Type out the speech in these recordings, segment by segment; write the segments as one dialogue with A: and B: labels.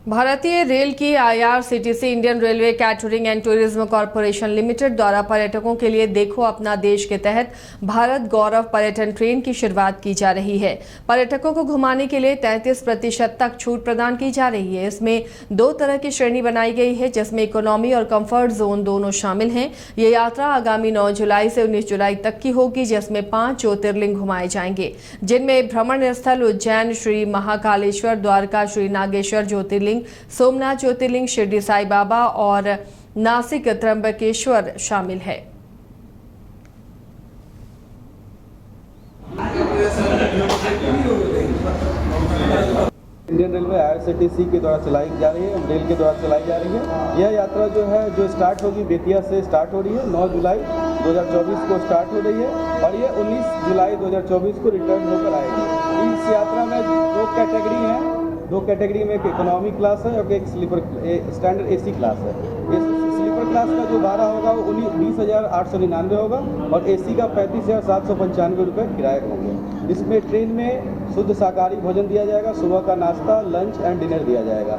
A: भारतीय रेल की IRCTC Indian railway catering and tourism corporation limited द्वारा पर्यटकों के लिए देखो अपना देश के तहत भारत गौरव पर्यटन ट्रेन की शुरुआत की जा रही है। पर्यटकों को घुमाने के लिए 33% तक छूट प्रदान की जा रही है। इसमें 2 तरह की श्रेणी बनाई गई है, जिसमें इकोनॉमी और कंफर्ट जोन दोनों शामिल हैं। ये यात्रा आगामी 9 जुलाई से 19 जुलाई तक की होगी, जिसमें 5 ज्योतिर्लिंग घुमाए जाएंगे, जिनमें भ्रमण स्थल उज्जैन श्री महाकालेश्वर, द्वारका श्री नागेश्वर ज्योतिर्लिंग, सोमनाथ ज्योतिर्लिंग, शिरडी साई बाबा और नासिक त्र्यंबकेश्वर शामिल है।
B: इंडियन रेलवे IRCTC के द्वारा चलाई जा रही है, रेल के द्वारा चलाई जा रही है। यह यात्रा जो स्टार्ट होगी बेतिया से स्टार्ट हो रही है। 9 जुलाई 2024 को स्टार्ट हो रही है और ये 19 जुलाई 2024 को रिटर्न होकर आएगी। इस यात्रा में 2 कैटेगरी हैं। 2 कैटेगरी में एक इकोनॉमी क्लास है और एक स्लीपर स्टैंडर्ड AC क्लास है। स्लीपर क्लास का जो भाड़ा होगा वो 20,899 होगा और AC का 35,795 रुपये किराए होंगे। इसमें ट्रेन में शुद्ध शाकाहारी भोजन दिया जाएगा, सुबह का नाश्ता, लंच एंड डिनर दिया जाएगा।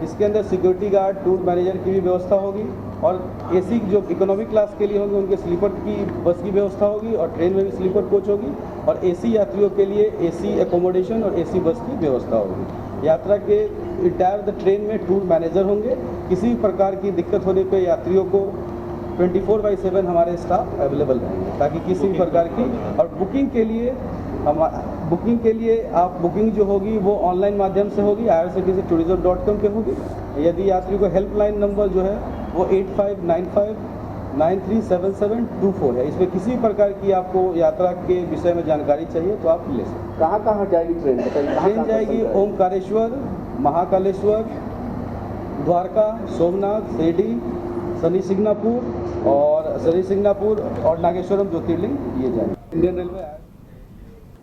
B: इसके अंदर सिक्योरिटी गार्ड, टूर मैनेजर की भी व्यवस्था होगी और AC जो इकोनॉमी क्लास के लिए होंगे उनके स्लीपर की बस की व्यवस्था होगी और ट्रेन में भी स्लीपर कोच होगी और AC यात्रियों के लिए AC एकोमोडेशन और AC बस की व्यवस्था होगी। यात्रा के इंटायर ट्रेन में टूर मैनेजर होंगे। किसी भी प्रकार की दिक्कत होने पे यात्रियों को 24/7 हमारे स्टाफ अवेलेबल रहेंगे ताकि किसी भी प्रकार की और बुकिंग के लिए आप बुकिंग जो होगी वो ऑनलाइन माध्यम से होगी, irctctourism.com पे होगी। यदि यात्री को हेल्पलाइन नंबर जो है वो 8595937724 है। इसमें किसी प्रकार की आपको यात्रा के विषय में जानकारी चाहिए तो आप ले सकते हैं।
C: कहाँ जाएगी ट्रेन?
B: ट्रेन जाएगी ओमकारेश्वर, महाकालेश्वर, द्वारका, सोमनाथ, शिरडी, शनि सिंगनापुर और नागेश्वरम ज्योतिर्लिंग ये जाएंगे। इंडियन रेलवे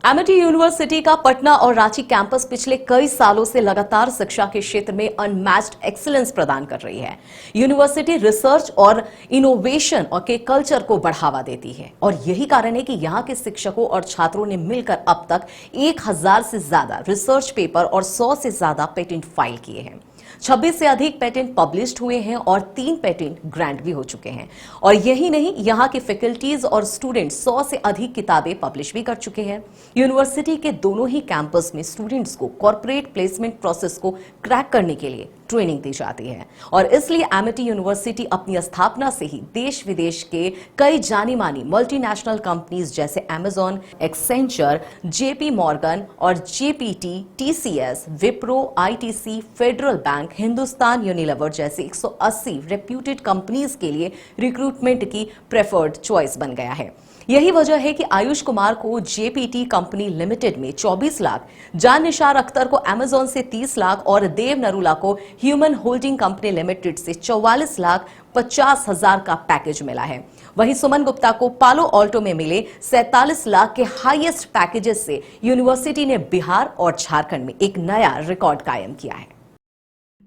D: एमिटी यूनिवर्सिटी का पटना और रांची कैंपस पिछले कई सालों से लगातार शिक्षा के क्षेत्र में अनमैच्ड एक्सीलेंस प्रदान कर रही है। यूनिवर्सिटी रिसर्च और इनोवेशन और के कल्चर को बढ़ावा देती है और यही कारण है कि यहां के शिक्षकों और छात्रों ने मिलकर अब तक 1000 से ज्यादा रिसर्च पेपर और 100 से ज्यादा पेटेंट फाइल किए हैं। 26 से अधिक पेटेंट पब्लिश्ड हुए हैं और 3 पेटेंट ग्रांट भी हो चुके हैं। और यही नहीं, यहाँ के फैकल्टीज और स्टूडेंट 100 से अधिक किताबें पब्लिश भी कर चुके हैं। यूनिवर्सिटी के दोनों ही कैंपस में स्टूडेंट्स को कॉर्पोरेट प्लेसमेंट प्रोसेस को क्रैक करने के लिए ट्रेनिंग दी जाती है और इसलिए एमिटी यूनिवर्सिटी अपनी स्थापना से ही देश विदेश के कई जानी मानी मल्टीनेशनल कंपनीज जैसे Amazon, एक्सेंचर, JP मॉर्गन और JPT, TCS, Wipro, ITC, federal bank, Hindustan Unilever जैसे 180 रेप्यूटेड कंपनीज के लिए रिक्रूटमेंट की प्रेफर्ड चॉइस बन गया है। यही वजह है कि आयुष कुमार को JPT कंपनी लिमिटेड में 24 लाख, जान निशार अख्तर को Amazon से 30 लाख और देव नरूला को ह्यूमन होल्डिंग कंपनी लिमिटेड से 44,50,000 का पैकेज मिला है। वहीं सुमन गुप्ता को पालो ऑल्टो में मिले 47 लाख के हाईएस्ट पैकेजेस से यूनिवर्सिटी ने बिहार और झारखंड में एक नया रिकॉर्ड कायम किया है।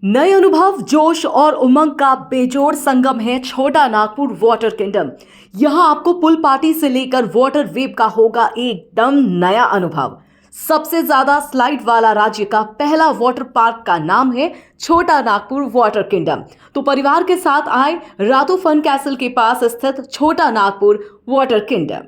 D: नए अनुभव, जोश और उमंग का बेजोड़ संगम है छोटा नागपुर वाटर किंगडम। यहां आपको पुल पार्टी से लेकर वाटर वेव का होगा एकदम नया अनुभव। सबसे ज्यादा स्लाइड वाला राज्य का पहला वाटर पार्क का नाम है छोटा नागपुर वाटर किंगडम। तो परिवार के साथ आए रातू फन कैसल के पास स्थित छोटा नागपुर वाटर किंगडम।